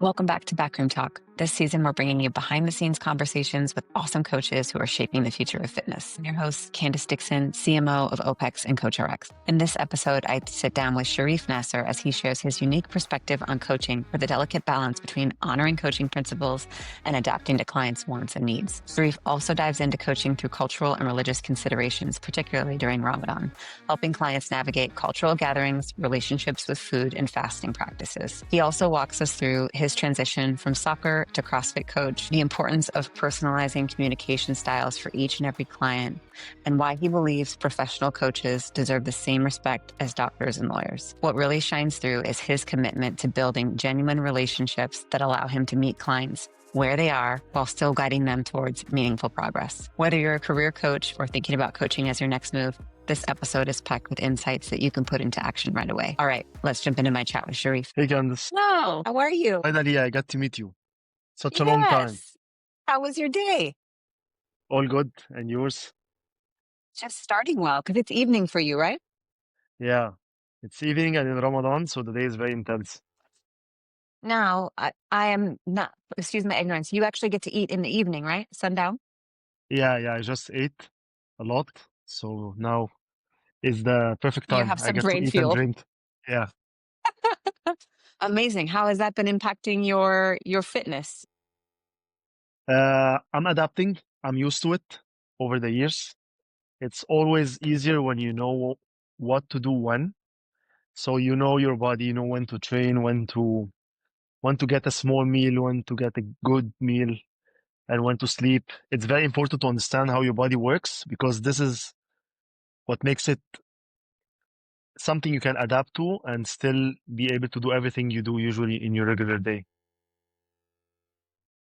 Welcome back to Backroom Talk. This season, we're bringing you behind-the-scenes conversations with awesome coaches who are shaping the future of fitness. I'm your host, Candace Dixon, CMO of OPEX and CoachRx. In this episode, I sit down with Sharif Nasser as he shares his unique perspective on coaching for the delicate balance between honoring coaching principles and adapting to clients' wants and needs. Sharif also dives into coaching through cultural and religious considerations, particularly during Ramadan, helping clients navigate cultural gatherings, relationships with food, and fasting practices. He also walks us through his transition from soccer to CrossFit coach, the importance of personalizing communication styles for each and every client, and why he believes professional coaches deserve the same respect as doctors and lawyers. What really shines through is his commitment to building genuine relationships that allow him to meet clients where they are while still guiding them towards meaningful progress. Whether you're a career coach or thinking about coaching as your next move, this episode is packed with insights that you can put into action right away. All right, let's jump into my chat with Sharif. Hey, Candace. Hello, how are you? Finally, I got to meet you. Such a long time. Yes. How was your day? All good. And yours? Just starting well, because it's evening for you, right? Yeah. It's evening and in Ramadan, so the day is very intense. Now, I am not, excuse my ignorance, you actually get to eat in the evening, right? Sundown? Yeah, I just ate a lot. So now is the perfect You time. have I some get to brain eat and fuel. drink. Yeah. Amazing. How has that been impacting your fitness? I'm adapting. I'm used to it over the years. It's always easier when you know what to do when. So you know your body, you know when to train, when to get a small meal, when to get a good meal, and when to sleep. It's very important to understand how your body works because this is what makes it something you can adapt to and still be able to do everything you do usually in your regular day.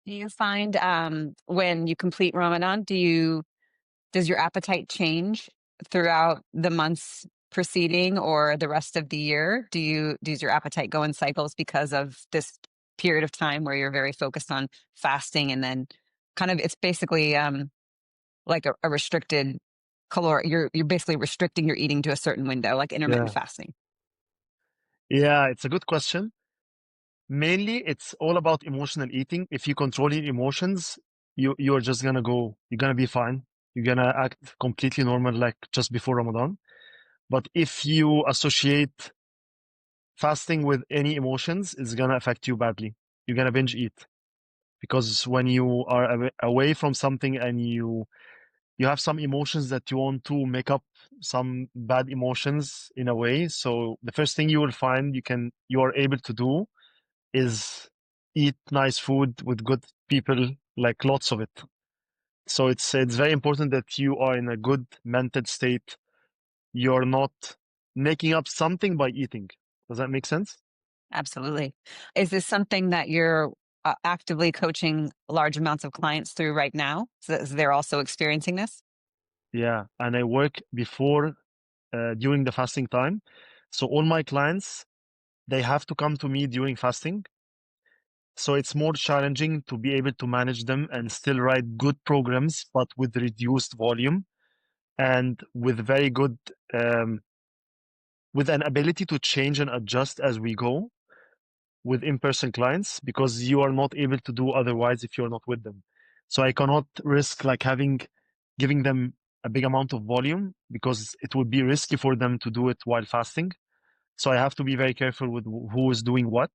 Do you find when you complete Ramadan, does your appetite change throughout the months preceding or the rest of the year? Does your appetite go in cycles because of this period of time where you're very focused on fasting and then kind of it's basically like a restricted caloric you're basically restricting your eating to a certain window, like intermittent Yeah. fasting. Yeah, it's a good question. Mainly, it's all about emotional eating. If you control your emotions, you're just gonna go, you're gonna be fine. You're gonna act completely normal like just before Ramadan. But if you associate fasting with any emotions, it's gonna affect you badly. You're gonna binge eat because when you are away from something and you have some emotions that you want to make up some bad emotions in a way. So the first thing you will find you are able to do is eat nice food with good people, like lots of it. So it's very important that you are in a good mental state. You're not making up something by eating. Does that make sense? Absolutely. Is this something that you're actively coaching large amounts of clients through right now, so that they're also experiencing this? Yeah. And I work before during the fasting time. So all my clients, they have to come to me during fasting. So it's more challenging to be able to manage them and still write good programs, but with reduced volume and with very good, with an ability to change and adjust as we go with in-person clients because you are not able to do otherwise if you're not with them. So I cannot risk like giving them a big amount of volume because it would be risky for them to do it while fasting. So I have to be very careful with who is doing what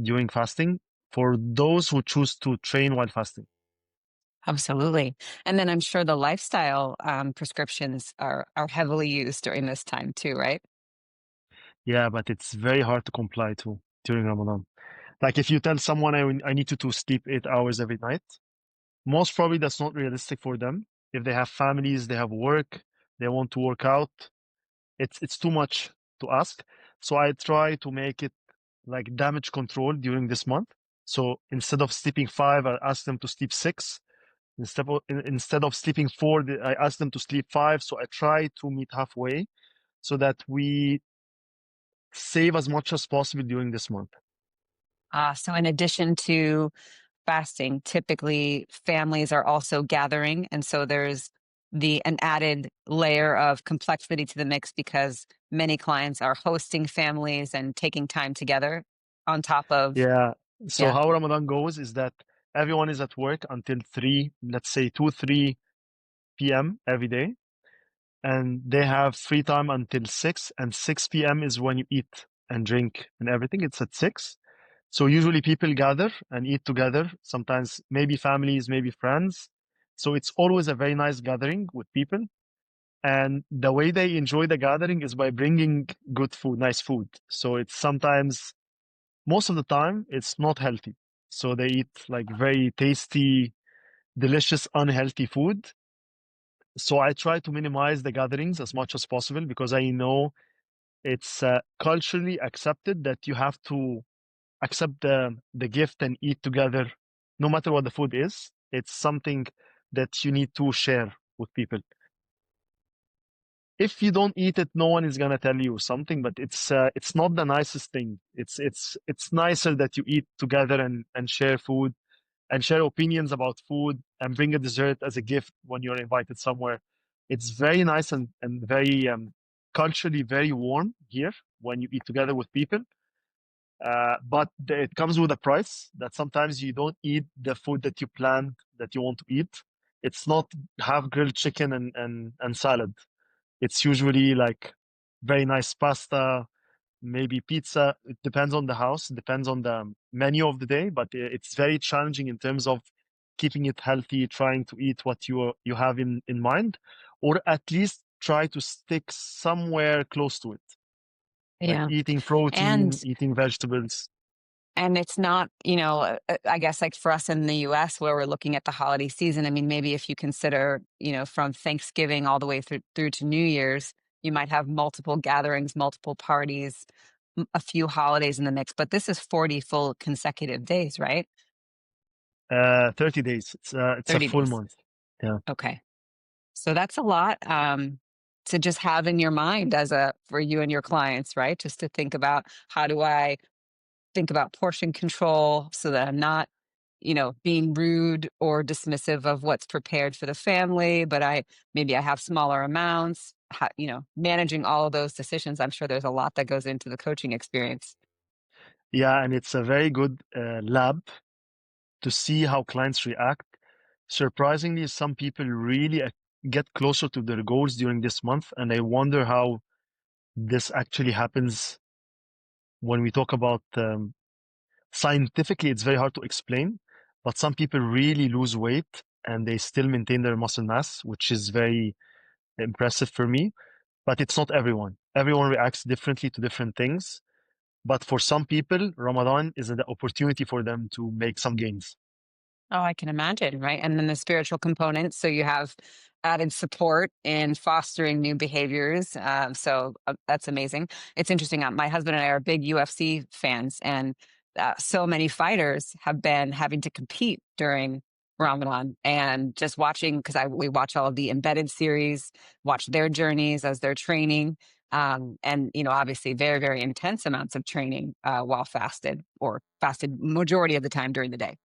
during fasting for those who choose to train while fasting. Absolutely. And then I'm sure the lifestyle prescriptions are heavily used during this time too, right? Yeah, but it's very hard to comply to during Ramadan. Like if you tell someone I need you to sleep 8 hours every night, most probably that's not realistic for them. If they have families, they have work, they want to work out, it's too much to ask. So I try to make it like damage control during this month. So instead of sleeping 5, I ask them to sleep 6. Instead of sleeping 4, I ask them to sleep 5. So I try to meet halfway so that we save as much as possible during this month. So in addition to fasting, typically families are also gathering. And so there's an added layer of complexity to the mix because many clients are hosting families and taking time together on top of Yeah, So Yeah. how Ramadan goes is that everyone is at work until 3, let's say 2, 3 p.m. every day. And they have free time until 6, and 6 p.m. is when you eat and drink and everything. It's at 6. So usually people gather and eat together, sometimes maybe families, maybe friends. So it's always a very nice gathering with people. And the way they enjoy the gathering is by bringing good food, nice food. So it's sometimes, most of the time, it's not healthy. So they eat like very tasty, delicious, unhealthy food. So I try to minimize the gatherings as much as possible because I know it's culturally accepted that you have to accept the gift and eat together, no matter what the food is. It's something that you need to share with people. If you don't eat it, no one is gonna tell you something, but it's not the nicest thing. It's nicer that you eat together and share food and share opinions about food and bring a dessert as a gift when you're invited somewhere. It's very nice and very culturally very warm here when you eat together with people. But it comes with a price that sometimes you don't eat the food that you planned that you want to eat. It's not half grilled chicken and salad. It's usually like very nice pasta, maybe pizza. It depends on the house, it depends on the menu of the day, but it's very challenging in terms of keeping it healthy, trying to eat what you have in mind, or at least try to stick somewhere close to it, like Yeah. eating And protein, eating vegetables. And it's not, I guess like for us in the US where we're looking at the holiday season, I mean, maybe if you consider, from Thanksgiving all the way through to New Year's, you might have multiple gatherings, multiple parties, a few holidays in the mix, but this is 40 full consecutive days, right? 30 days. It's a 30 full days. month. Yeah. Okay. So that's a lot to just have in your mind for you and your clients, right? Just to think about, how do I think about portion control so that I'm not, being rude or dismissive of what's prepared for the family, but maybe I have smaller amounts, managing all of those decisions. I'm sure there's a lot that goes into the coaching experience. Yeah, and it's a very good lab to see how clients react. Surprisingly, some people really get closer to their goals during this month, and I wonder how this actually happens when we talk about scientifically, it's very hard to explain, but some people really lose weight and they still maintain their muscle mass, which is very impressive for me. But it's not everyone. Everyone reacts differently to different things. But for some people, Ramadan is an opportunity for them to make some gains. Oh, I can imagine, right? And then the spiritual component. So you have added support in fostering new behaviors. That's amazing. It's interesting. My husband and I are big UFC fans, and so many fighters have been having to compete during Ramadan. And just watching, because we watch all of the embedded series, watch their journeys as they're training. And obviously very, very intense amounts of training while fasted, or fasted majority of the time during the day.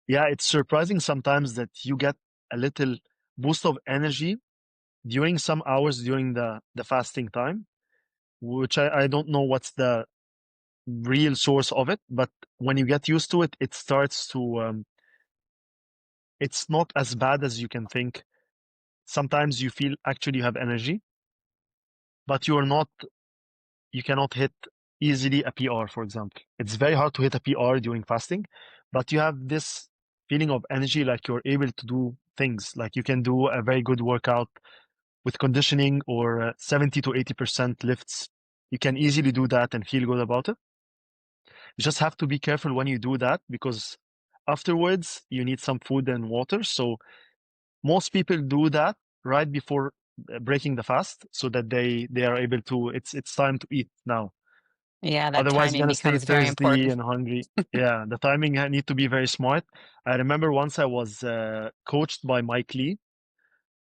Yeah, it's surprising sometimes that you get a little boost of energy during some hours during the fasting time, which I don't know what's the real source of it, but when you get used to it, it starts to, it's not as bad as you can think. Sometimes you feel actually you have energy, but you cannot hit easily a PR, for example. It's very hard to hit a PR during fasting, but you have this feeling of energy, like you're able to do things, like you can do a very good workout with conditioning or 70 to 80% lifts. You can easily do that and feel good about it. You just have to be careful when you do that because afterwards you need some food and water. So most people do that right before breaking the fast so that they are able to, it's time to eat now. Yeah, that Otherwise, you're timing gonna stay becomes very thirsty important. and hungry. Yeah, the timing need to be very smart. I remember once I was coached by Mike Lee,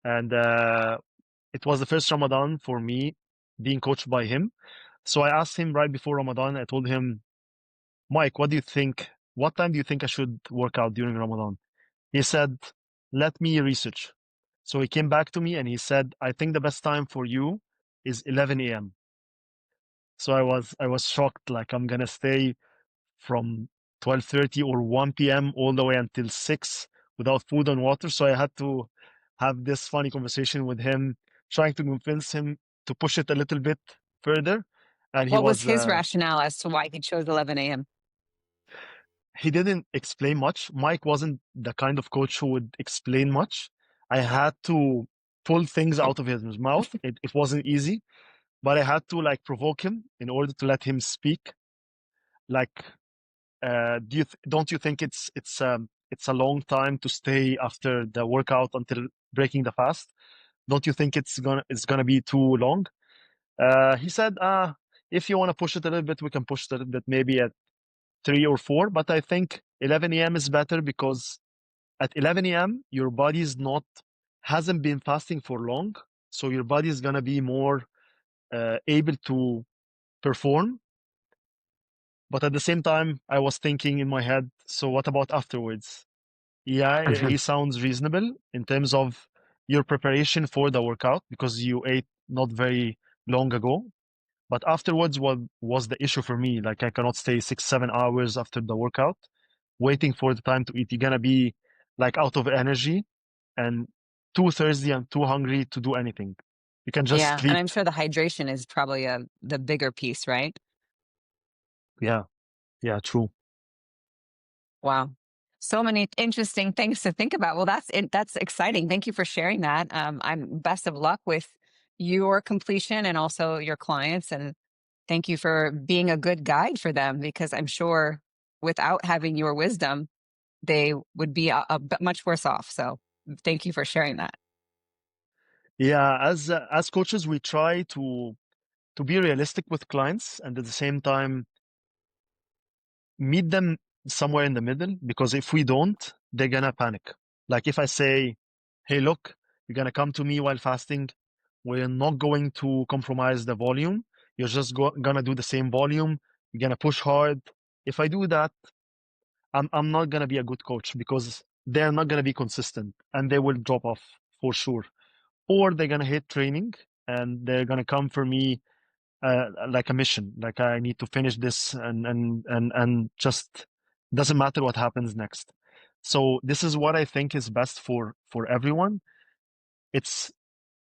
and it was the first Ramadan for me being coached by him. So I asked him right before Ramadan. I told him, Mike, what do you think? What time do you think I should work out during Ramadan? He said, let me research. So he came back to me and he said, I think the best time for you is 11 a.m. So I was shocked, like I'm gonna stay from 12:30 or 1 p.m. all the way until 6 without food and water. So I had to have this funny conversation with him, trying to convince him to push it a little bit further. And What was his rationale as to why he chose 11 a.m.? he didn't explain much. Mike wasn't the kind of coach who would explain much. I had to pull things out of his mouth. It wasn't easy, but I had to like provoke him in order to let him speak. Like, don't you think it's a long time to stay after the workout until breaking the fast? Don't you think it's gonna be too long? He said, if you want to push it a little bit, we can push it a little bit, maybe at 3 or 4. But I think 11 a.m. is better because at 11 a.m. your body is not hasn't been fasting for long, so your body is gonna be more able to perform. But at the same time, I was thinking in my head, so what about afterwards? Yeah, he sounds reasonable in terms of your preparation for the workout because you ate not very long ago. But afterwards, what was the issue for me? Like, I cannot stay 6, 7 hours after the workout waiting for the time to eat. You're gonna be like out of energy and too thirsty and too hungry to do anything. You can just Yeah, and sleep. I'm sure the hydration is probably the bigger piece, right? Yeah, yeah, true. Wow. So many interesting things to think about. Well, that's exciting. Thank you for sharing that. I'm best of luck with your completion and also your clients. And thank you for being a good guide for them because I'm sure without having your wisdom, they would be much worse off. So thank you for sharing that. Yeah, as coaches, we try to be realistic with clients and at the same time meet them somewhere in the middle because if we don't, they're gonna panic. Like if I say, hey, look, you're gonna come to me while fasting, we're not going to compromise the volume. You're just gonna do the same volume. You're gonna push hard. If I do that, I'm not gonna be a good coach because they're not gonna be consistent and they will drop off for sure. Or they're gonna hate training and they're gonna come for me like a mission. Like I need to finish this and just doesn't matter what happens next. So this is what I think is best for everyone. It's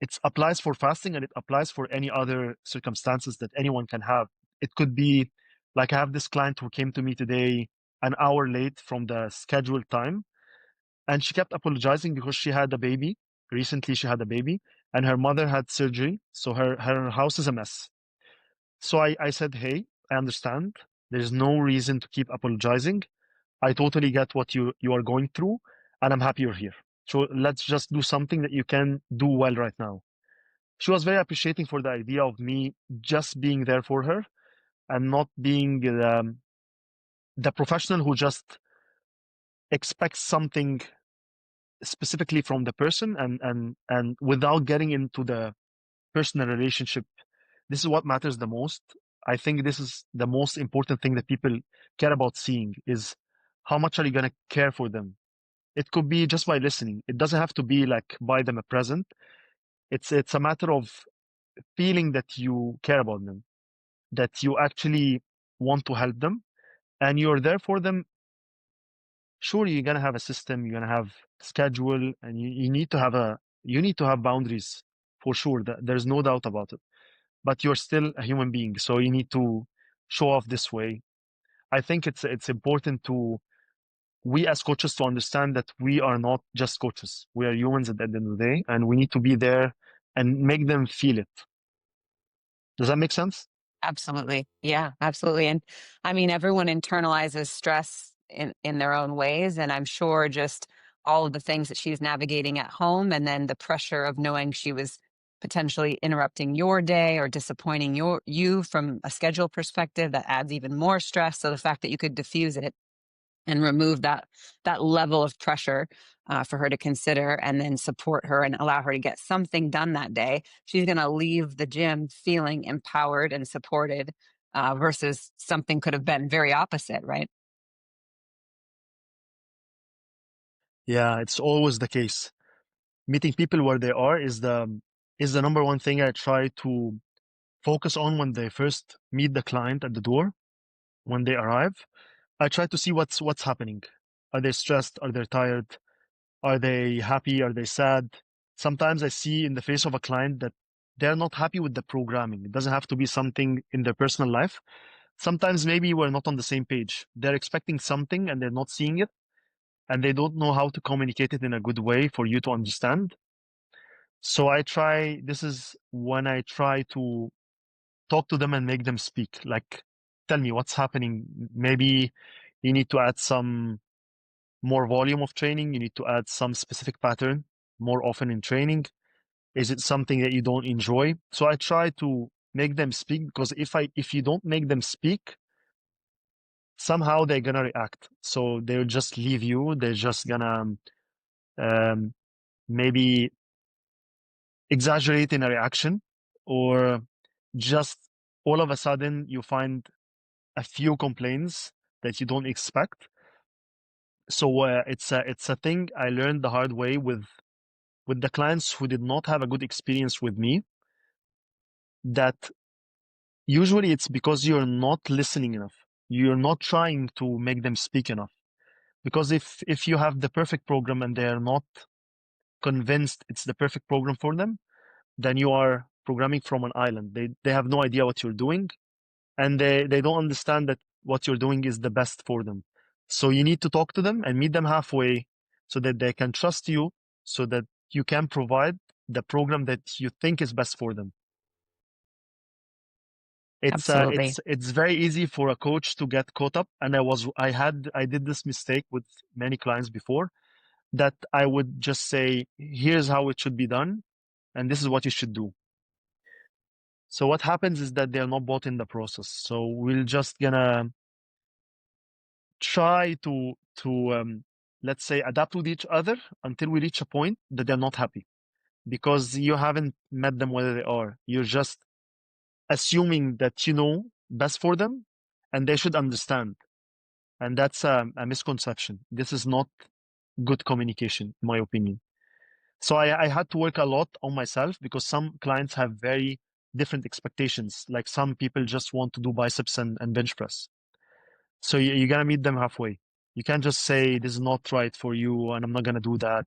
it applies for fasting and it applies for any other circumstances that anyone can have. It could be like I have this client who came to me today an hour late from the scheduled time, and she kept apologizing because she had a baby. Recently, she had a baby, and her mother had surgery, so her house is a mess. So I said, hey, I understand. There's no reason to keep apologizing. I totally get what you are going through, and I'm happy you're here. So let's just do something that you can do well right now. She was very appreciating for the idea of me just being there for her and not being the professional who just expects something specifically from the person and without getting into the personal relationship. This is what matters the most. I think this is the most important thing that people care about seeing is how much are you going to care for them. It could be just by listening. It doesn't have to be like buy them a present. It's a matter of feeling that you care about them, that you actually want to help them and you're there for them. Sure, you're gonna have a system, you're gonna have schedule, and you need to have boundaries for sure. There's no doubt about it. But you're still a human being, so you need to show off this way. I think it's important to we as coaches to understand that we are not just coaches. We are humans at the end of the day, and we need to be there and make them feel it. Does that make sense? Absolutely. Yeah, absolutely. And I mean, everyone internalizes stress in their own ways. And I'm sure just all of the things that she's navigating at home and then the pressure of knowing she was potentially interrupting your day or disappointing you from a schedule perspective that adds even more stress. So the fact that you could diffuse it and remove that level of pressure for her to consider and then support her and allow her to get something done that day, she's going to leave the gym feeling empowered and supported versus something could have been very opposite, right? Yeah, it's always the case. Meeting people where they are is the number one thing I try to focus on when they first meet the client at the door, when they arrive. I try to see what's happening. Are they stressed? Are they tired? Are they happy? Are they sad? Sometimes I see in the face of a client that they're not happy with the programming. It doesn't have to be something in their personal life. Sometimes maybe we're not on the same page. They're expecting something and they're not seeing it, and they don't know how to communicate it in a good way for you to understand. So this is when I try to talk to them and make them speak. Like, tell me what's happening. Maybe you need to add some more volume of training. You need to add some specific pattern more often in training. Is it something that you don't enjoy? So I try to make them speak, because if you don't make them speak, somehow they're gonna react. So they'll just leave you. They're just gonna um, maybe exaggerate in a reaction, or just all of a sudden you find a few complaints that you don't expect. So it's a thing I learned the hard way with the clients who did not have a good experience with me, that usually it's because you're not listening enough. You're not trying to make them speak enough. Because if you have the perfect program and they're not convinced it's the perfect program for them, then you are programming from an island. They have no idea what you're doing, and they don't understand that what you're doing is the best for them. So you need to talk to them and meet them halfway, so that they can trust you, so that you can provide the program that you think is best for them. Absolutely. It's very easy for a coach to get caught up, and I did this mistake with many clients before, that I would just say, here's how it should be done, and this is what you should do. So what happens is that they're not bought in the process. So we're just gonna try to let's say adapt with each other until we reach a point that they're not happy, because you haven't met them where they are. You're just assuming that you know best for them, and they should understand. And that's a misconception. This is not good communication, in my opinion. So I had to work a lot on myself, because some clients have very different expectations. Like, some people just want to do biceps and bench press. So you gotta meet them halfway. You can't just say this is not right for you and I'm not gonna do that.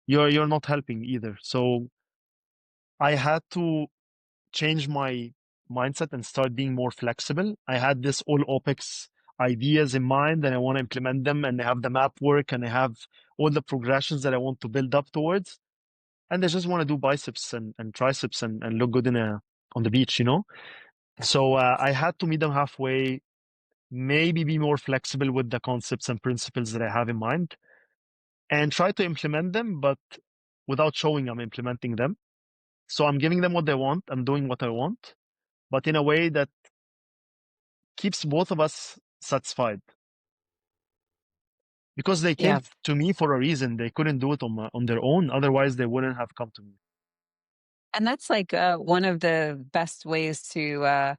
You're not helping either. So I had to change my mindset and start being more flexible. I had this all OPEX ideas in mind, and I want to implement them, and I have the map work, and I have all the progressions that I want to build up towards. And I just want to do biceps and triceps and look good on the beach, you know? So I had to meet them halfway, maybe be more flexible with the concepts and principles that I have in mind, and try to implement them, but without showing I'm implementing them. So I'm giving them what they want, I'm doing what I want, but in a way that keeps both of us satisfied. Because they came Yeah. to me for a reason. They couldn't do it on their own. Otherwise, they wouldn't have come to me. And that's like one of the best ways to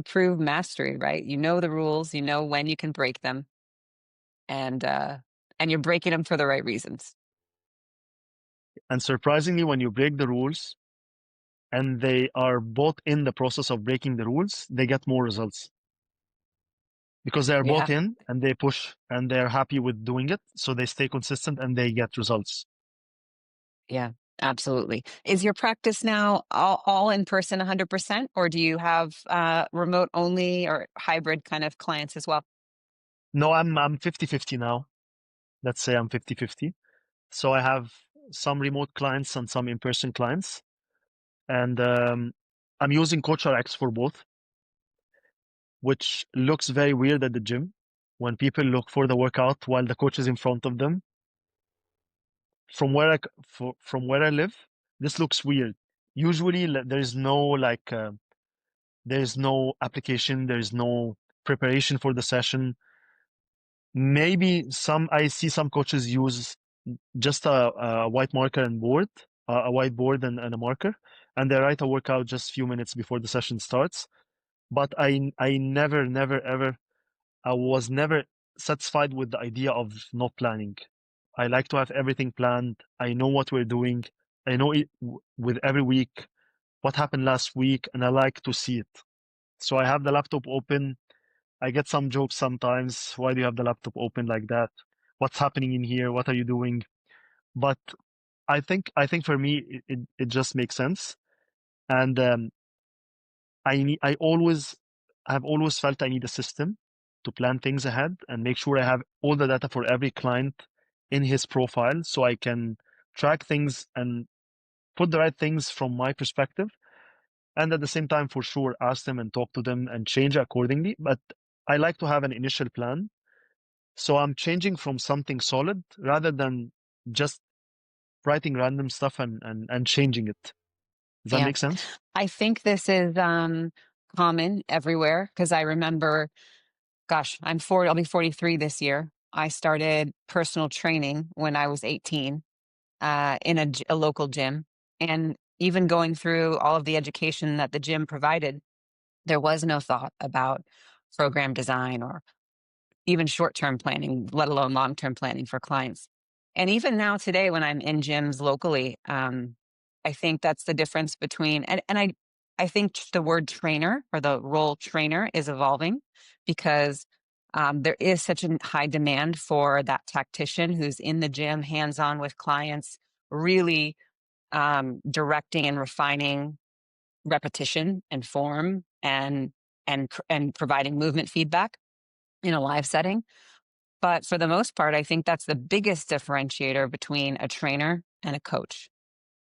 prove mastery, right? You know the rules, you know when you can break them, and uh, and you're breaking them for the right reasons. And surprisingly, when you break the rules and they are both in the process of breaking the rules, they get more results. Because they're Yeah. both in and they push and they're happy with doing it. So they stay consistent and they get results. Yeah, absolutely. Is your practice now all in person 100%, or do you have remote only or hybrid kind of clients as well? No, I'm 50-50 now. Let's say I'm 50-50. So I have some remote clients and some in-person clients. And I'm using CoachRx for both, which looks very weird at the gym when people look for the workout while the coach is in front of them. From where I live, this looks weird. Usually, there's no there's no application, there's no preparation for the session. Maybe I see some coaches use just a white marker and board, a whiteboard and a marker, and they write a workout just a few minutes before the session starts. But I never ever I was never satisfied with the idea of not planning. I like to have everything planned. I know what we're doing. I know it with every week what happened last week, and I like to see it. So I have the laptop open. I get some jokes sometimes. Why do you have the laptop open like that? What's happening in here? What are you doing? But I think for me it just makes sense. And I've always felt I need a system to plan things ahead and make sure I have all the data for every client in his profile so I can track things and put the right things from my perspective. And at the same time, for sure, ask them and talk to them and change accordingly. But I like to have an initial plan. So I'm changing from something solid rather than just writing random stuff and changing it. Does that Yeah. make sense? I think this is common everywhere because I remember, gosh, I'll be 43 this year. I started personal training when I was 18 in a local gym. And even going through all of the education that the gym provided, there was no thought about program design or even short-term planning, let alone long-term planning for clients. And even now today, when I'm in gyms locally, I think that's the difference between, I think the word trainer or the role trainer is evolving because there is such a high demand for that tactician who's in the gym, hands-on with clients, really directing and refining repetition and form and providing movement feedback in a live setting. But for the most part, I think that's the biggest differentiator between a trainer and a coach,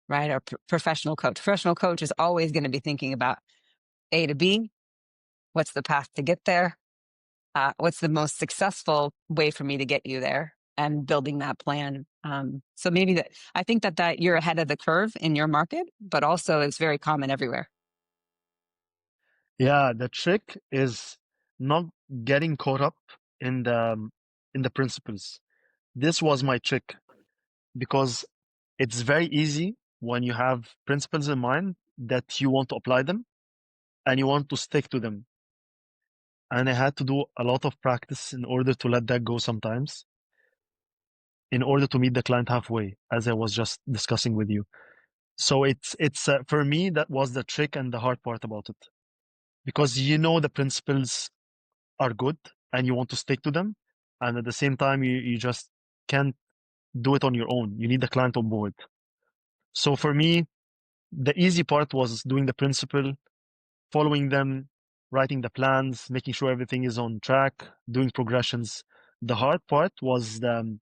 right? Or professional coach. Professional coach is always going to be thinking about A to B. What's the path to get there? What's the most successful way for me to get you there? And building that plan. So maybe I think that you're ahead of the curve in your market, but also it's very common everywhere. Yeah, the trick is not getting caught up in the principles. This was my trick because it's very easy when you have principles in mind that you want to apply them and you want to stick to them. And I had to do a lot of practice in order to let that go sometimes, in order to meet the client halfway, as I was just discussing with you. So it's for me that was the trick and the hard part about it, because you know the principles are good and you want to stick to them, and at the same time you just can't do it on your own. You need the client on board. So for me, the easy part was doing the principle, following them, writing the plans, making sure everything is on track, doing progressions. The hard part was the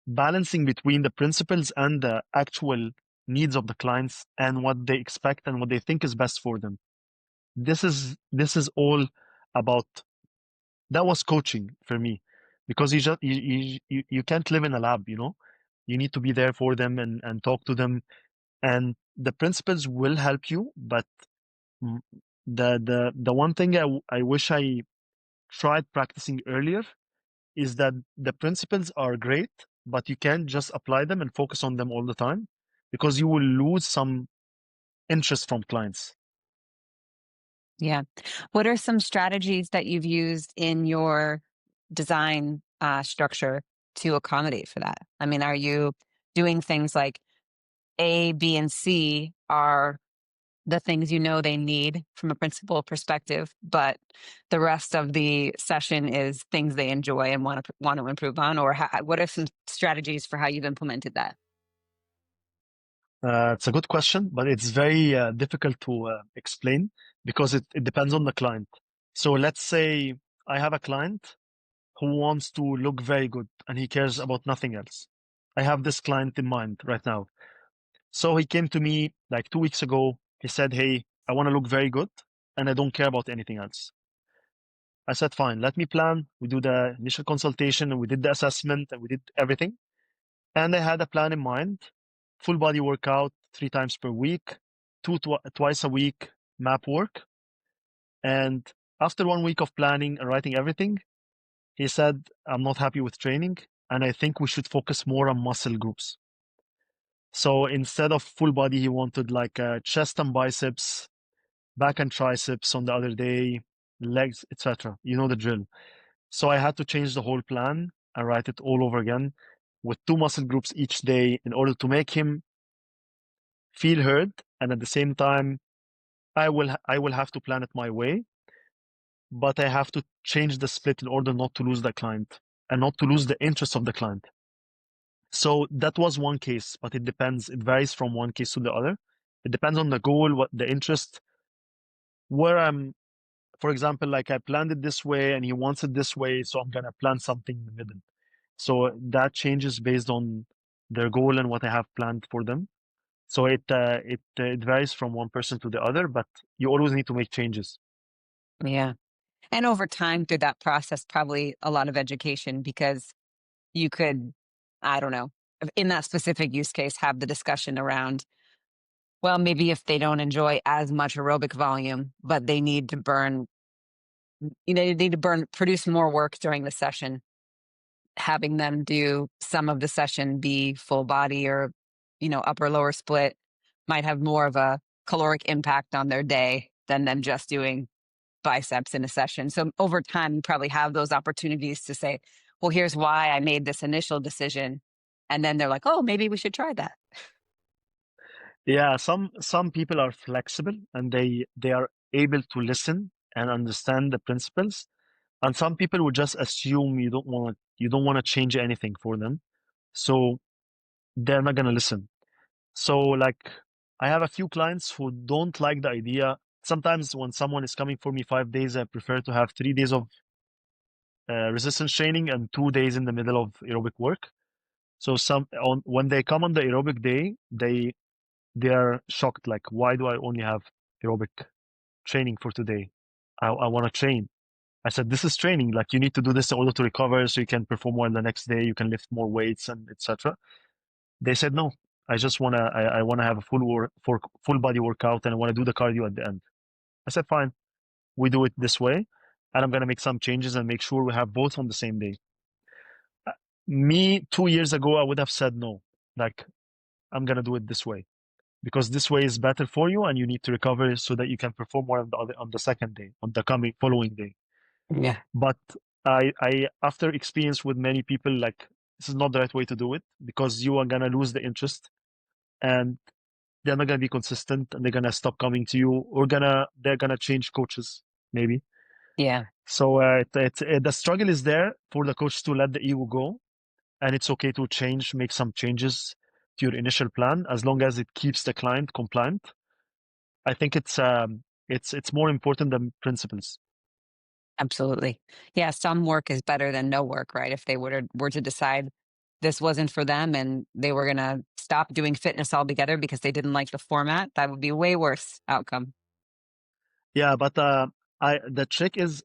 balancing between the principles and the actual needs of the clients and what they expect and what they think is best for them. This is all about that was coaching for me, because you can't live in a lab, you know. You need to be there for them and talk to them, and the principles will help you, but mm, the one thing I wish I tried practicing earlier is that the principles are great, but you can't just apply them and focus on them all the time, because you will lose some interest from clients. Yeah. What are some strategies that you've used in your design structure to accommodate for that? I mean, are you doing things like A, B, and C are the things you know they need from a principal perspective, but the rest of the session is things they enjoy and want to improve on? Or what are some strategies for how you've implemented that? It's a good question, but it's very difficult to explain because it depends on the client. So let's say I have a client who wants to look very good and he cares about nothing else. I have this client in mind right now. So he came to me like 2 weeks ago. He said, "Hey, I want to look very good and I don't care about anything else." I said, "Fine, let me plan." We do the initial consultation and we did the assessment and we did everything. And I had a plan in mind: full body workout 3 times per week, twice a week map work. And after 1 week of planning and writing everything, he said, "I'm not happy with training and I think we should focus more on muscle groups." So instead of full body, he wanted like chest and biceps, back and triceps on the other day, legs, etc. You know the drill. So I had to change the whole plan and write it all over again with 2 muscle groups each day in order to make him feel heard. And at the same time, I will have to plan it my way. but I have to change the split in order not to lose the client and not to lose the interest of the client. So that was one case, but it depends. It varies from one case to the other. It depends on the goal, what the interest, where I'm, for example, like I planned it this way and he wants it this way, so I'm gonna plan something in the middle. So that changes based on their goal and what I have planned for them. So it varies from one person to the other, but you always need to make changes. Yeah. And over time through that process, probably a lot of education because you could, I don't know, in that specific use case, have the discussion around, well, maybe if they don't enjoy as much aerobic volume, but they need to burn, they need to produce more work during the session, having them do some of the session be full body or, upper lower split might have more of a caloric impact on their day than them just doing biceps in a session. So over time, you probably have those opportunities to say, well, here's why I made this initial decision. And then they're like, oh, maybe we should try that. Yeah, some people are flexible and they are able to listen and understand the principles. And some people would just assume you don't want to change anything for them. So they're not gonna listen. So like I have a few clients who don't like the idea. Sometimes when someone is coming for me 5 days, I prefer to have 3 days of resistance training and 2 days in the middle of aerobic work. So when they come on the aerobic day, they are shocked, like, why do I only have aerobic training for today? I want to train. I said, this is training. Like you need to do this in order to recover so you can perform well the next day, you can lift more weights and etc. They said, no, I want to have a full body workout and I want to do the cardio at the end. I said, fine, we do it this way. And I'm going to make some changes and make sure we have both on the same day. Uh, Me, 2 years ago, I would have said no. Like, I'm going to do it this way because this way is better for you and you need to recover so that you can perform more on the second day, on the coming following day. Yeah. But I after experience with many people, like this is not the right way to do it because you are gonna lose the interest and they're not gonna be consistent and they're gonna stop coming to you or they're gonna change coaches maybe. Yeah. So the struggle is there for the coach to let the ego go, and it's okay to make some changes to your initial plan as long as it keeps the client compliant. I think it's more important than principles. Absolutely. Yeah. Some work is better than no work, right? If they were to decide this wasn't for them and they were going to stop doing fitness altogether because they didn't like the format, that would be a way worse outcome. Yeah, but I the trick is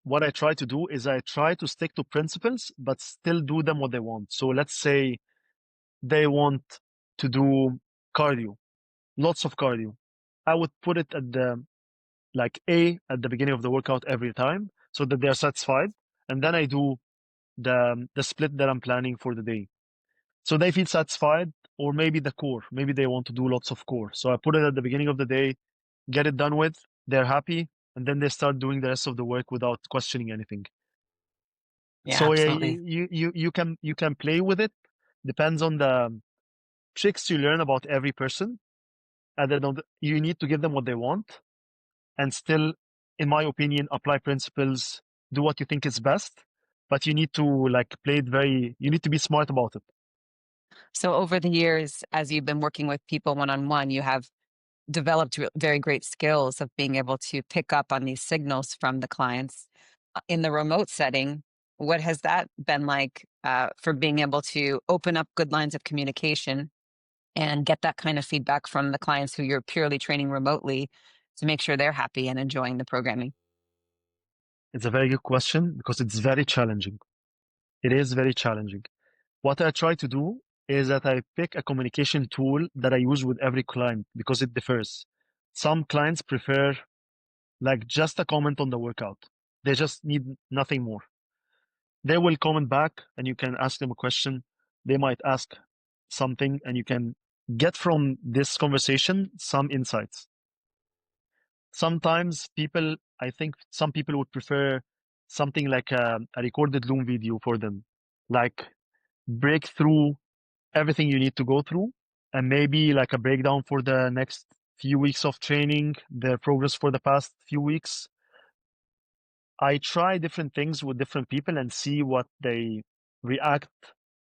what I try to do is I try to stick to principles, but still do them what they want. So let's say they want to do cardio, lots of cardio. I would put it at the like A at the beginning of the workout every time so that they're satisfied, and then I do the split that I'm planning for the day. So they feel satisfied, or maybe the core, maybe they want to do lots of core. So I put it at the beginning of the day, get it done with, they're happy, and then they start doing the rest of the work without questioning anything. Yeah, So yeah, absolutely. you can play with it. Depends on the tricks you learn about every person, and then you need to give them what they want, and still, in my opinion, apply principles, do what you think is best, but you need to like play it very. You need to be smart about it. So over the years, as you've been working with people one on one, you have developed very great skills of being able to pick up on these signals from the clients. In the remote setting, what has that been like for being able to open up good lines of communication and get that kind of feedback from the clients who you're purely training remotely to make sure they're happy and enjoying the programming? It's a very good question because it's very challenging. It is very challenging. What I try to do is that I pick a communication tool that I use with every client because it differs. Some clients prefer like just a comment on the workout. They just need nothing more. They will comment back and you can ask them a question. They might ask something and you can get from this conversation some insights. Sometimes I think some people would prefer something like a recorded Loom video for them, like break through everything you need to go through and maybe like a breakdown for the next few weeks of training, the progress for the past few weeks. I try different things with different people and see what they react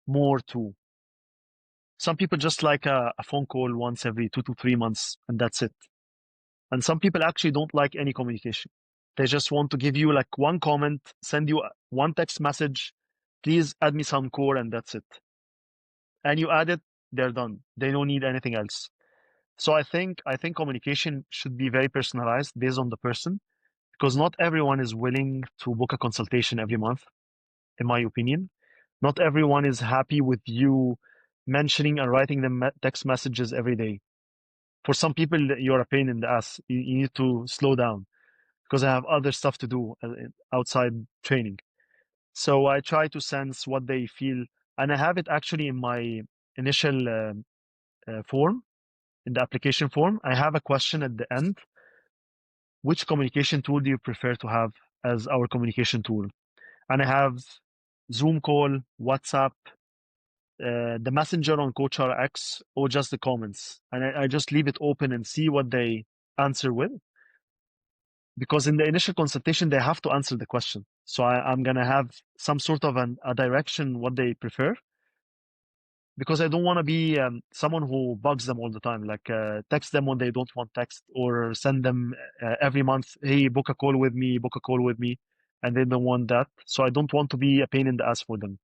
more to. Some people just like a phone call once every 2 to 3 months, and that's it. And some people actually don't like any communication. They just want to give you like one comment, send you one text message, please add me some core, and that's it. And you add it, they're done. They don't need anything else. So I think communication should be very personalized based on the person, because not everyone is willing to book a consultation every month, in my opinion. Not everyone is happy with you mentioning and writing them text messages every day. For some people, you're a pain in the ass. You need to slow down because I have other stuff to do outside training. So I try to sense what they feel, and I have it actually in my initial form, in the application form. I have a question at the end. Which communication tool do you prefer to have as our communication tool? And I have Zoom call, WhatsApp, the messenger on CoachRx, or just the comments. And I just leave it open and see what they answer with. Because in the initial consultation, they have to answer the question. So I'm going to have some sort of a direction what they prefer, because I don't want to be someone who bugs them all the time, like text them when they don't want text, or send them every month, hey, book a call with me, book a call with me, and they don't want that. So I don't want to be a pain in the ass for them.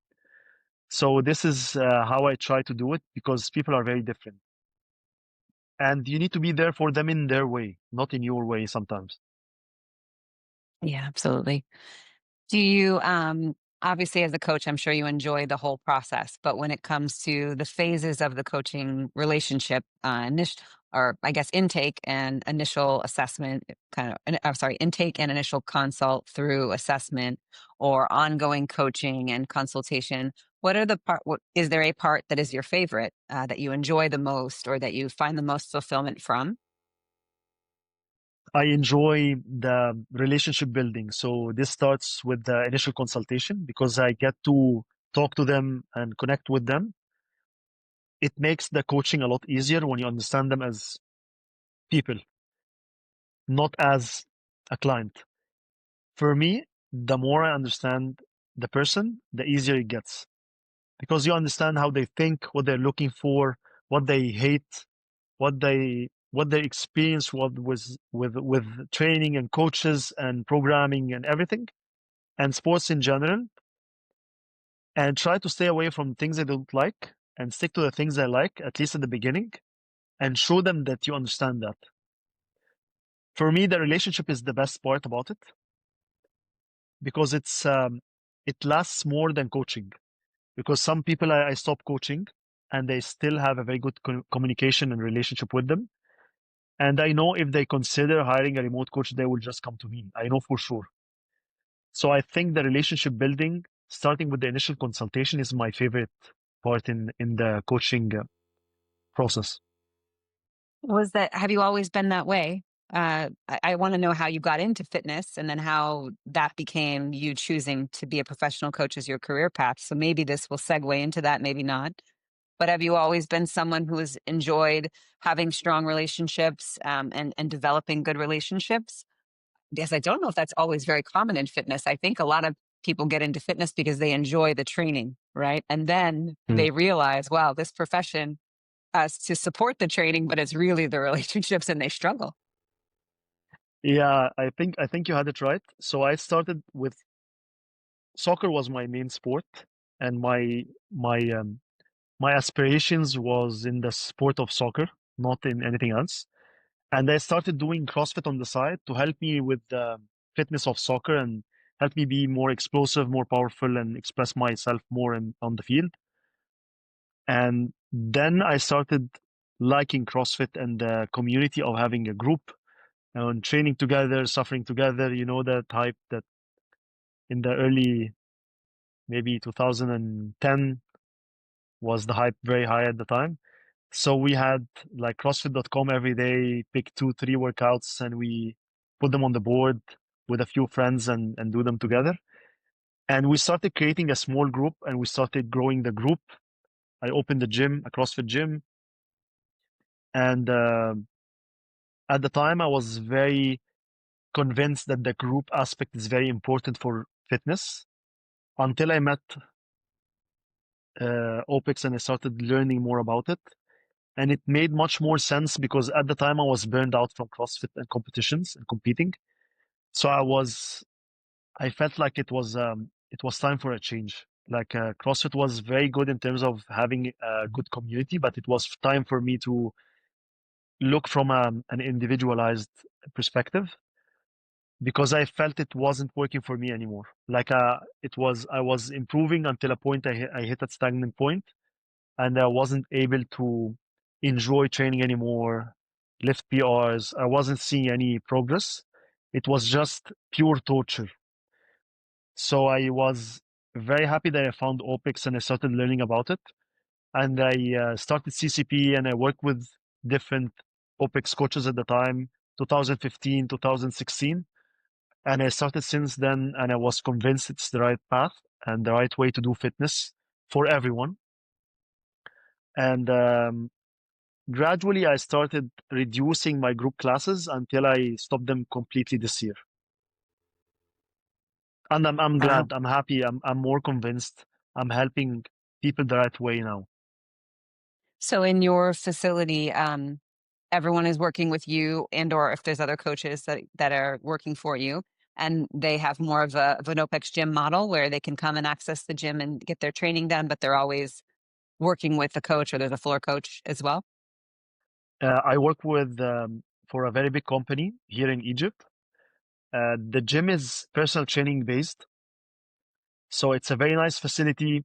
So this is how I try to do it, because people are very different. And you need to be there for them in their way, not in your way sometimes. Yeah, absolutely. Do you, obviously, as a coach, I'm sure you enjoy the whole process, but when it comes to the phases of the coaching relationship, or I guess intake and initial assessment, I'm sorry, intake and initial consult through assessment or ongoing coaching and consultation, is there a part that is your favorite, that you enjoy the most or that you find the most fulfillment from? I enjoy the relationship building. So this starts with the initial consultation, because I get to talk to them and connect with them. It makes the coaching a lot easier when you understand them as people, not as a client. For me, the more I understand the person, the easier it gets, because you understand how they think, what they're looking for, what they hate, what they experience, what was with training and coaches and programming and everything, and sports in general, and try to stay away from things I don't like and stick to the things I like, at least at the beginning, and show them that you understand that. For me, the relationship is the best part about it, because it lasts more than coaching. Because some people I stop coaching and they still have a very good communication and relationship with them. And I know if they consider hiring a remote coach, they will just come to me. I know for sure. So I think the relationship building, starting with the initial consultation, is my favorite part in the coaching process. Have you always been that way? I want to know how you got into fitness and then how that became you choosing to be a professional coach as your career path. So maybe this will segue into that, maybe not. But have you always been someone who has enjoyed having strong relationships, and developing good relationships? Because I don't know if that's always very common in fitness. I think a lot of people get into fitness because they enjoy the training, right? And then Mm. they realize, wow, this profession us to support the training, but it's really the relationships and they struggle. Yeah, I think you had it right. So I started with soccer was my main sport, and my aspirations was in the sport of soccer, not in anything else. And I started doing CrossFit on the side to help me with the fitness of soccer and help me be more explosive, more powerful, and express myself more on the field. And then I started liking CrossFit and the community of having a group and training together, suffering together. You know, that type that in the early, maybe 2010, was the hype very high at the time. So we had like CrossFit.com every day, pick 2, 3 workouts, and we put them on the board with a few friends and do them together. And we started creating a small group, and we started growing the group. I opened a gym, a CrossFit gym. And at the time, I was very convinced that the group aspect is very important for fitness until I met OPEX and I started learning more about it. And it made much more sense because at the time I was burned out from CrossFit and competitions and competing. So I felt like it was time for a change. Like CrossFit was very good in terms of having a good community, but it was time for me to look from an individualized perspective because I felt it wasn't working for me anymore. Like I was improving until a point I hit a stagnant point, and I wasn't able to enjoy training anymore, lift PRs. I wasn't seeing any progress. It was just pure torture. So I was very happy that I found OPEX and I started learning about it. And I started CCP and I worked with different OPEX coaches at the time, 2015, 2016. And I started since then, and I was convinced it's the right path and the right way to do fitness for everyone. And gradually, I started reducing my group classes until I stopped them completely this year. And I'm Wow. glad, I'm happy, I'm more convinced. I'm helping people the right way now. So in your facility, everyone is working with you, and or if there's other coaches that are working for you, and they have more of an OPEX gym model where they can come and access the gym and get their training done, but they're always working with a coach, or there's a floor coach as well. I work with for a very big company here in Egypt. The gym is personal training based, so it's a very nice facility,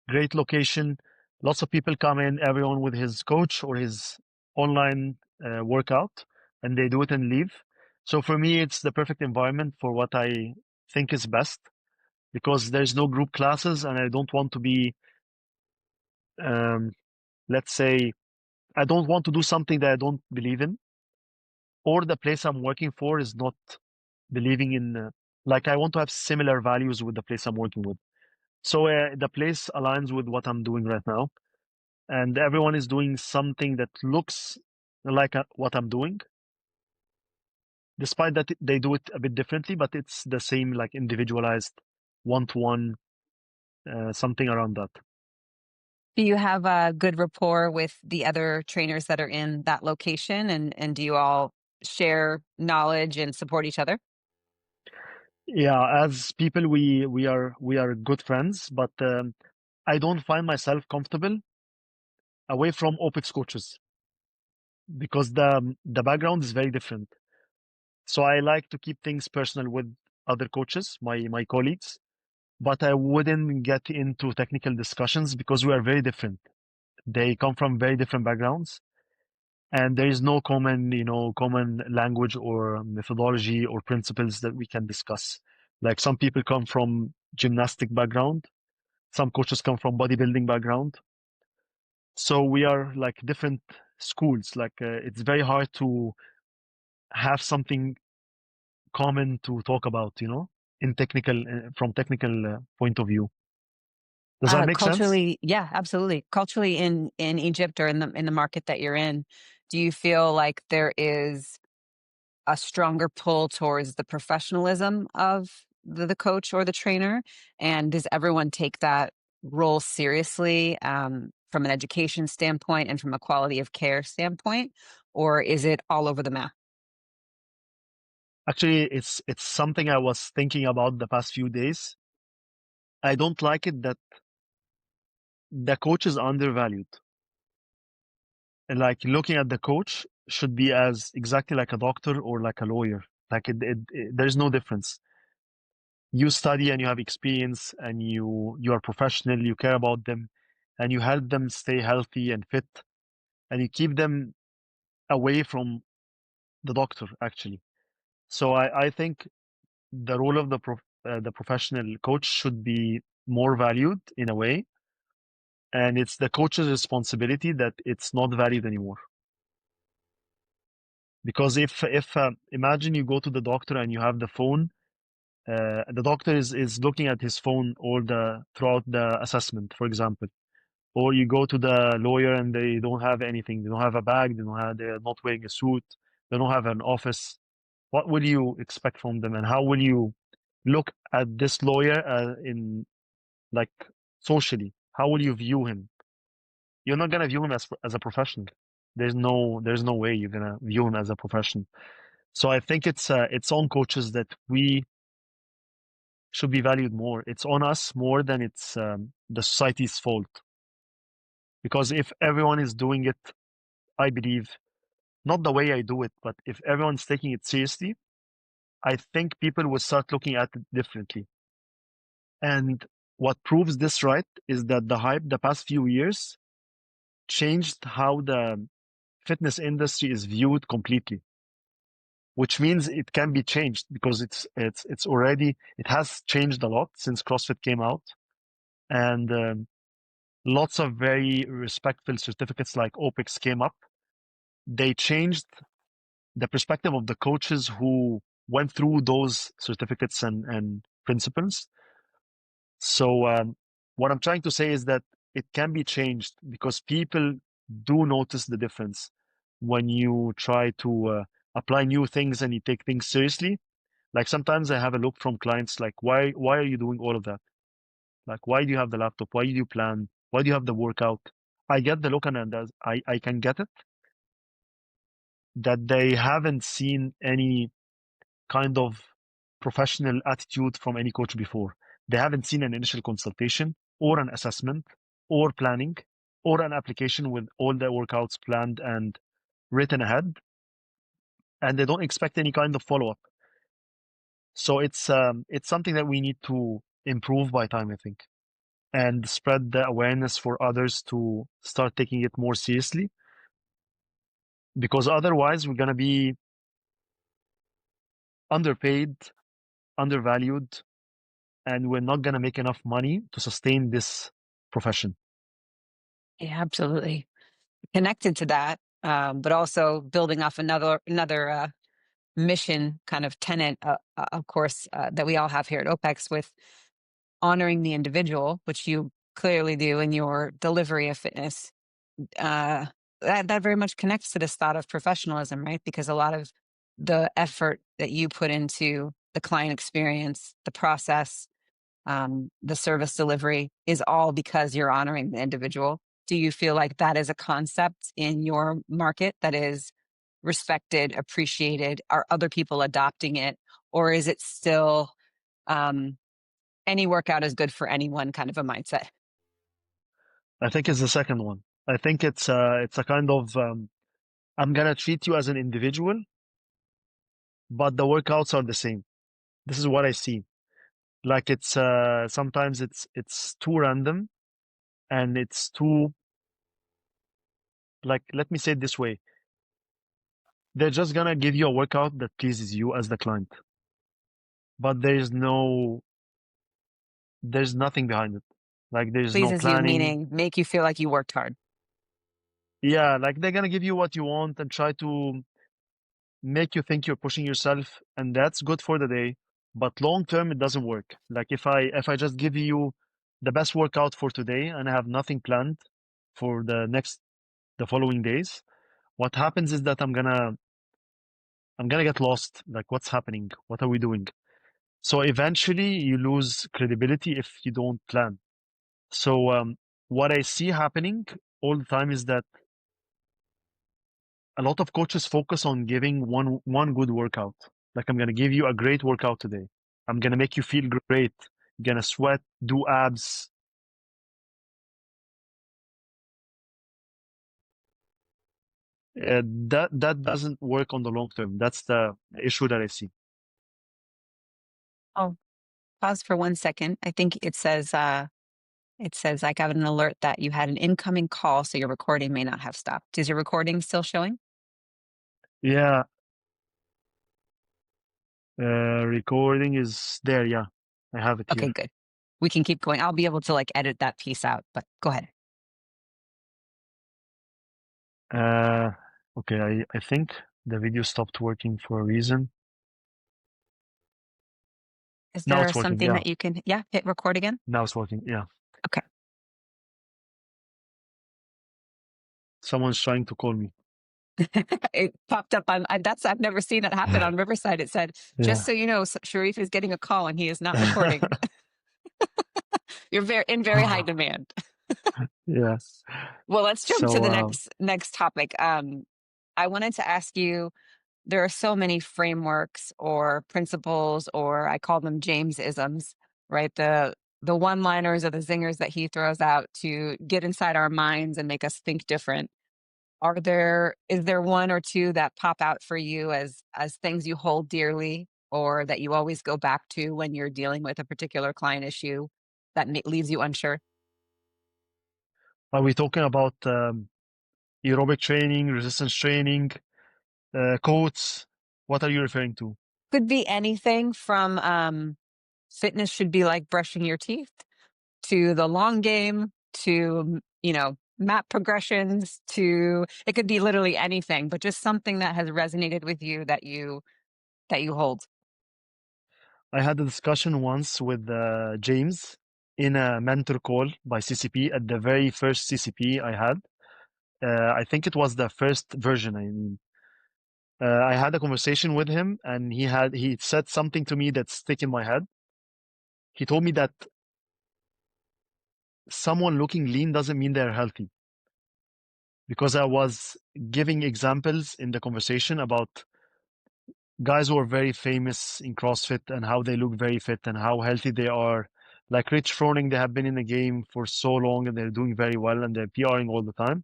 great location. Lots of people come in, everyone with his coach or his online workout, and they do it and leave. So for me, it's the perfect environment for what I think is best because there's no group classes, and I don't want to be, um, let's say, I don't want to do something that I don't believe in, or the place I'm working for is not believing in. Like I want to have similar values with the place I'm working with. So the place aligns with what I'm doing right now, and everyone is doing something that looks like what I'm doing, despite that they do it a bit differently, but it's the same, like individualized, one-to-one, something around that. Do you have a good rapport with the other trainers that are in that location, and do you all share knowledge and support each other? Yeah, as people, we are good friends, but I don't find myself comfortable away from OPEX coaches because the background is very different. So I like to keep things personal with other coaches, my colleagues, but I wouldn't get into technical discussions because we are very different. They come from very different backgrounds, and there is no common, common language or methodology or principles that we can discuss. Like some people come from gymnastic background, some coaches come from bodybuilding background. So we are like different schools. Like it's very hard to have something common to talk about, in technical from technical point of view. Does that make sense? Culturally, yeah, absolutely. Culturally in Egypt, or in the market that you're in, do you feel like there is a stronger pull towards the professionalism of the coach or the trainer? And does everyone take that role seriously, from an education standpoint and from a quality of care standpoint? Or is it all over the map? Actually, it's something I was thinking about the past few days. I don't like it that the coach is undervalued. And like looking at the coach should be as exactly like a doctor or like a lawyer. Like there's no difference. You study and you have experience and you are professional, you care about them, and you help them stay healthy and fit, and you keep them away from the doctor actually. So I think the role of the professional coach should be more valued in a way, and it's the coach's responsibility that it's not valued anymore. Because if imagine you go to the doctor and you have the phone, the doctor is looking at his phone all the throughout the assessment, for example. Or you go to the lawyer and they don't have anything. They don't have a bag. They're not wearing a suit. They don't have an office. What will you expect from them, and how will you look at this lawyer in like socially? How will you view him? You're not gonna view him as a professional. There's no way you're gonna view him as a professional. So I think it's on coaches that we should be valued more. It's on us more than it's the society's fault. Because if everyone is doing it, I believe, not the way I do it, but if everyone's taking it seriously, I think people will start looking at it differently. And what proves this right is that the hype the past few years changed how the fitness industry is viewed completely, which means it can be changed because it has changed a lot since CrossFit came out, and lots of very respectful certificates like OPEX came up. They changed the perspective of the coaches who went through those certificates and principles. So what I'm trying to say is that it can be changed because people do notice the difference when you try to apply new things and you take things seriously. Like sometimes I have a look from clients like, why are you doing all of that? Like, why do you have the laptop? Why do you plan? Why do you have the workout? I get the look, and I can get it that they haven't seen any kind of professional attitude from any coach before. They haven't seen an initial consultation or an assessment or planning or an application with all the workouts planned and written ahead, and they don't expect any kind of follow-up. So it's something that we need to improve by time, I think, and spread the awareness for others to start taking it more seriously, because otherwise we're going to be underpaid, undervalued, and we're not going to make enough money to sustain this profession. Yeah, absolutely. Connected to that, but also building off another mission kind of tenet, of course, that we all have here at OPEX with honoring the individual, which you clearly do in your delivery of fitness. That very much connects to this thought of professionalism, right? Because a lot of the effort that you put into the client experience, the process, the service delivery is all because you're honoring the individual. Do you feel like that is a concept in your market that is respected, appreciated? Are other people adopting it? Or is it still any workout is good for anyone kind of a mindset? I think it's the second one. I think it's a kind of I'm gonna treat you as an individual, but the workouts are the same. This is what I see. Like it's sometimes it's too random, and it's too, like, let me say it this way. They're just gonna give you a workout that pleases you as the client, but there's nothing behind it. Like there's no Pleases you, planning. meaning make you feel like you worked hard. Yeah, like they're gonna give you what you want and try to make you think you're pushing yourself, and that's good for the day, but long term it doesn't work. Like if I just give you the best workout for today and I have nothing planned for the following days, what happens is that I'm gonna get lost. Like, what's happening? What are we doing? So eventually you lose credibility if you don't plan. So what I see happening all the time is that a lot of coaches focus on giving one good workout. Like, I'm gonna give you a great workout today. I'm gonna make you feel great. You're gonna sweat, do abs. That doesn't work on the long term. That's the issue that I see. Oh, pause for 1 second. I think it says I got an alert that you had an incoming call, so your recording may not have stopped. Is your recording still showing? Yeah, recording is there. Yeah, I have it Okay, here. good. We can keep going. I'll be able to like edit that piece out, but go ahead. Uh, okay, I think the video stopped working for a reason. Is Now there it's working. something Yeah, that you can, yeah, hit record again? now it's working. Yeah, Okay. someone's trying to call me. It popped up on I've never seen it happen on Riverside. It said, just Yeah. so you know, Sharif is getting a call and he is not recording. You're very high demand. Yeah. Well, let's jump to So, the next topic. I wanted to ask you, there are so many frameworks or principles, or I call them James isms, right? The one-liners or the zingers that he throws out to get inside our minds and make us think different. Is there one or two that pop out for you as things you hold dearly or that you always go back to when you're dealing with a particular client issue that leaves you unsure? are we talking about aerobic training, resistance training, quotes? What are you referring to? Could be anything from fitness should be like brushing your teeth to the long game to, map progressions to it could be literally anything, but just something that has resonated with you that you hold. I had a discussion once with James in a mentor call by CCP at the very first CCP I had. I think it was the first version. I mean, I had a conversation with him, and he said something to me that stick in my head. He told me that someone looking lean doesn't mean they're healthy, because I was giving examples in the conversation about guys who are very famous in CrossFit and how they look very fit and how healthy they are. Like Rich Froning, they have been in the game for so long and they're doing very well and they're PRing all the time.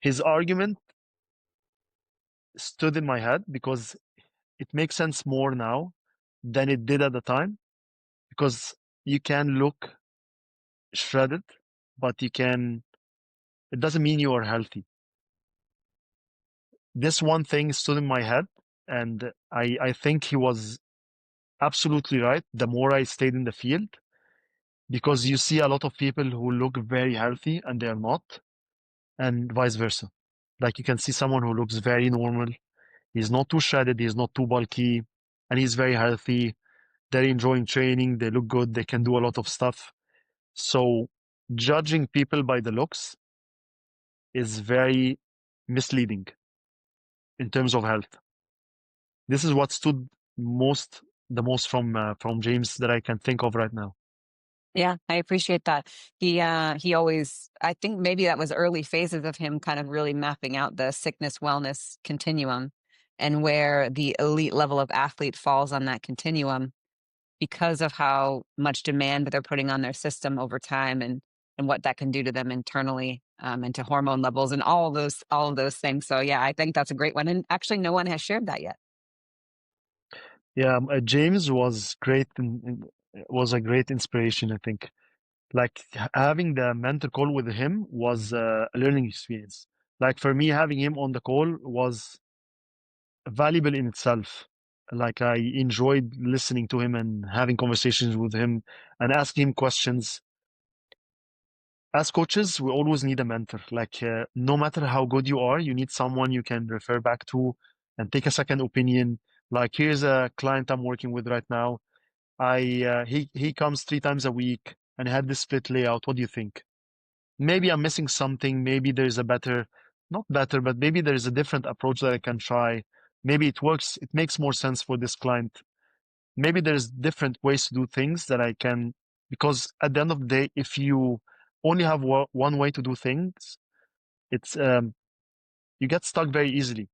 His argument stood in my head because it makes sense more now than it did at the time, because you can look shredded, but it doesn't mean you are healthy. This one thing stood in my head, and I think he was absolutely right the more I stayed in the field, because you see a lot of people who look very healthy and they're not, and vice versa. Like you can see someone who looks very normal. He's not too shredded, he's not too bulky, and he's very healthy. They're enjoying training, they look good, they can do a lot of stuff. So judging people by the looks is very misleading in terms of health. This is what stood the most from James that I can think of right now. Yeah, I appreciate that. He always I think maybe that was early phases of him kind of really mapping out the sickness wellness continuum and where the elite level of athlete falls on that continuum because of how much demand they're putting on their system over time and what that can do to them internally and to hormone levels and all of those things. So yeah, I think that's a great one. And actually no one has shared that yet. Yeah, James was great and was a great inspiration, I think. Like having the mentor call with him was a learning experience. Like for me, having him on the call was valuable in itself. Like I enjoyed listening to him and having conversations with him and asking him questions. As coaches, we always need a mentor. Like no matter how good you are, you need someone you can refer back to and take a second opinion. Like here's a client I'm working with right now. He comes 3 times a week and had this split layout. What do you think? Maybe I'm missing something. Maybe there's a better, not better, but maybe there's a different approach that I can try. Maybe it works. It makes more sense for this client. Maybe there's different ways to do things that I can, because at the end of the day, if you only have one way to do things, it's you get stuck very easily.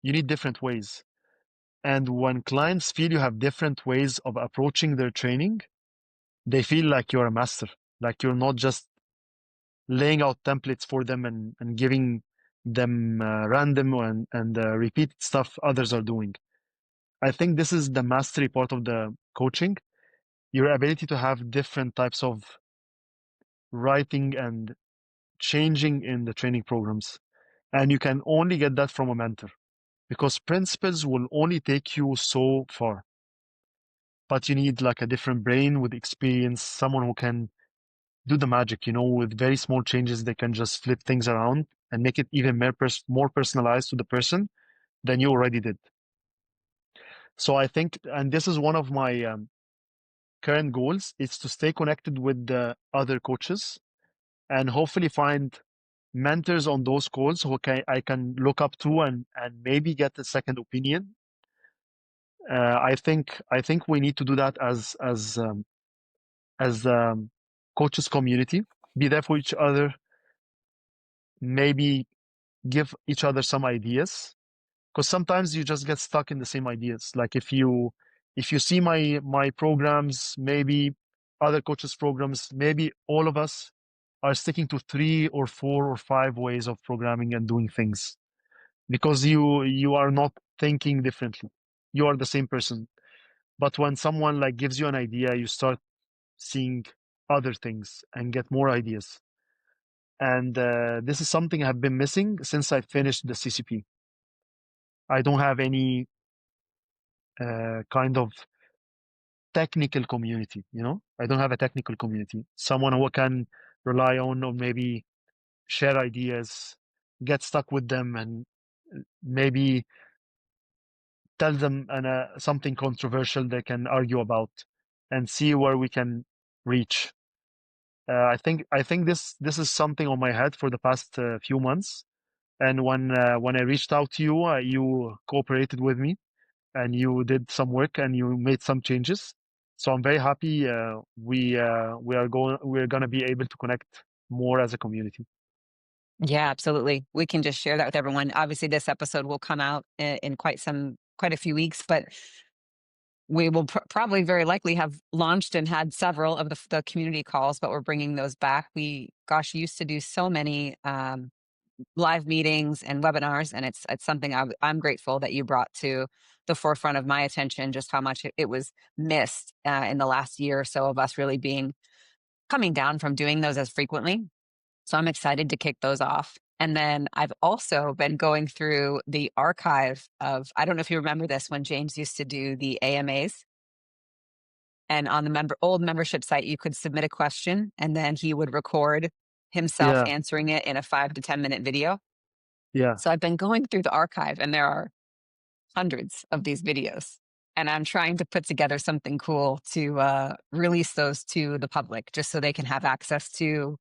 You need different ways. And when clients feel you have different ways of approaching their training, they feel like you're a master, like you're not just laying out templates for them and giving them random and repeated stuff others are doing. I think this is the mastery part of the coaching, your ability to have different types of writing and changing in the training programs. And you can only get that from a mentor, because principles will only take you so far. But you need like a different brain with experience, someone who can do the magic, with very small changes, they can just flip things around and make it even more personalized to the person than you already did. So I think, and this is one of my current goals, is to stay connected with the other coaches and hopefully find mentors on those calls who I can look up to and maybe get a second opinion. I think we need to do that as coaches community. Be there for each other. Maybe give each other some ideas, because sometimes you just get stuck in the same ideas. Like if you see my programs, maybe other coaches' programs, maybe all of us are sticking to 3 or 4 or 5 ways of programming and doing things, because you are not thinking differently. You are the same person. But when someone like gives you an idea, you start seeing other things and get more ideas. And this is something I've been missing since I finished the CCP. I don't have any kind of technical community, you know? I don't have a technical community. Someone who can rely on, or maybe share ideas, get stuck with them, and maybe tell them something controversial they can argue about, and see where we can reach. I think this is something on my head for the past few months. And when I reached out to you, you cooperated with me, and you did some work and you made some changes. So I'm very happy. We're gonna be able to connect more as a community. Yeah, absolutely. We can just share that with everyone. Obviously, this episode will come out in quite a few weeks, but we will probably very likely have launched and had several of the community calls, but we're bringing those back. We, gosh, used to do so many live meetings and webinars, and it's something I'm grateful that you brought to the forefront of my attention, just how much it was missed in the last year or so of us really being coming down from doing those as frequently. So I'm excited to kick those off. And then I've also been going through the archive of, I don't know if you remember this, when James used to do the AMAs. And on the old membership site, you could submit a question and then he would record himself Yeah, answering it in a 5 to 10 minute video. yeah. So I've been going through the archive and there are hundreds of these videos. And I'm trying to put together something cool to release those to the public just so they can have access to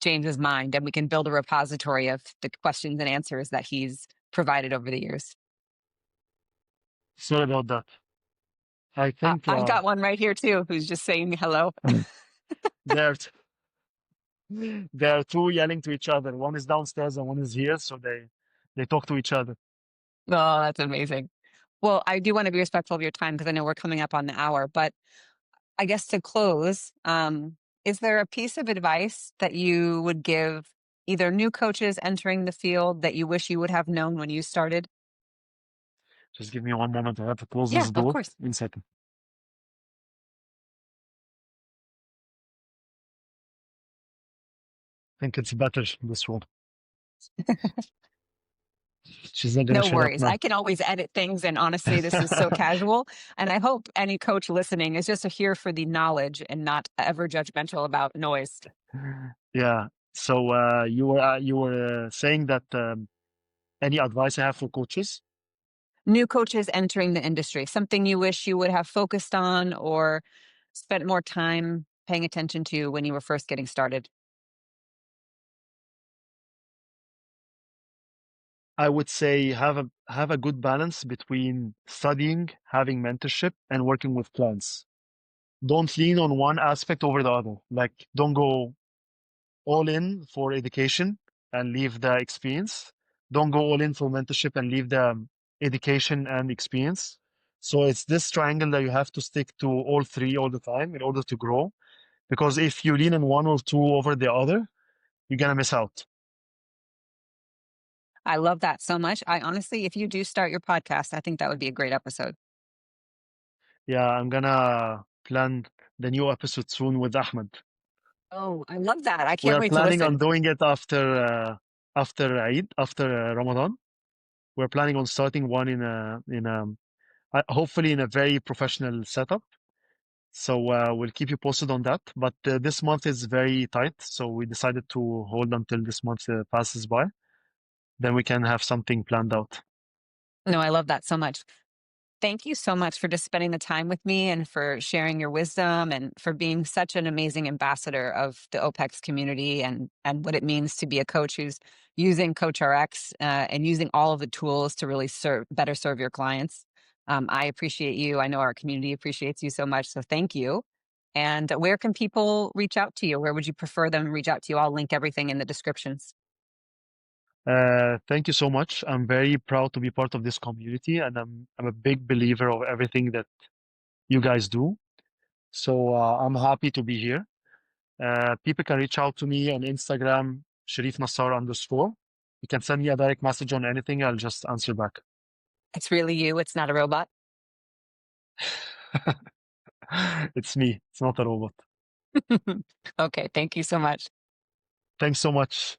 James's mind and we can build a repository of the questions and answers that he's provided over the years. Sorry about that. I think I've got one right here too, who's just saying hello. they're they're two yelling to each other. One is downstairs and one is here, so they talk to each other. Oh, that's amazing. Well, I do want to be respectful of your time because I know we're coming up on the hour, but I guess to close, is there a piece of advice that you would give either new coaches entering the field that you wish you would have known when you started? Just give me one moment. I have to close Yeah, this of door. course. In a second. I think it's better this one. She's not gonna No shut up worries. now. I can always edit things. And honestly, this is so casual. And I hope any coach listening is just here for the knowledge and not ever judgmental about noise. Yeah. So you were saying that any advice I have for coaches? New coaches entering the industry, something you wish you would have focused on or spent more time paying attention to when you were first getting started? I would say have a good balance between studying, having mentorship, and working with clients. Don't lean on one aspect over the other. Like, don't go all in for education and leave the experience. Don't go all in for mentorship and leave the education and experience. So it's this triangle that you have to stick to all three all the time in order to grow. Because if you lean on one or two over the other, you're gonna miss out. I love that so much. I honestly, if you do start your podcast, I think that would be a great episode. Yeah, I'm gonna plan the new episode soon with Ahmed. Oh, I love that. I We can't are wait to planning on listen. doing it after Eid, after Ramadan. We're planning on starting one hopefully in a very professional setup. So we'll keep you posted on that. But this month is very tight, so we decided to hold until this month passes by. Then we can have something planned out. No, I love that so much. Thank you so much for just spending the time with me and for sharing your wisdom and for being such an amazing ambassador of the OPEX community and what it means to be a coach who's using CoachRx and using all of the tools to really better serve your clients. I appreciate you. I know our community appreciates you so much. So thank you. And where can people reach out to you? Where would you prefer them to reach out to you? I'll link everything in the descriptions. Thank you so much. I'm very proud to be part of this community, and I'm a big believer of everything that you guys do. So I'm happy to be here. People can reach out to me on Instagram, Sharif Nasser _. You can send me a direct message on anything. I'll just answer back. It's really you. It's not a robot. It's me. It's not a robot. Okay. Thank you so much. Thanks so much.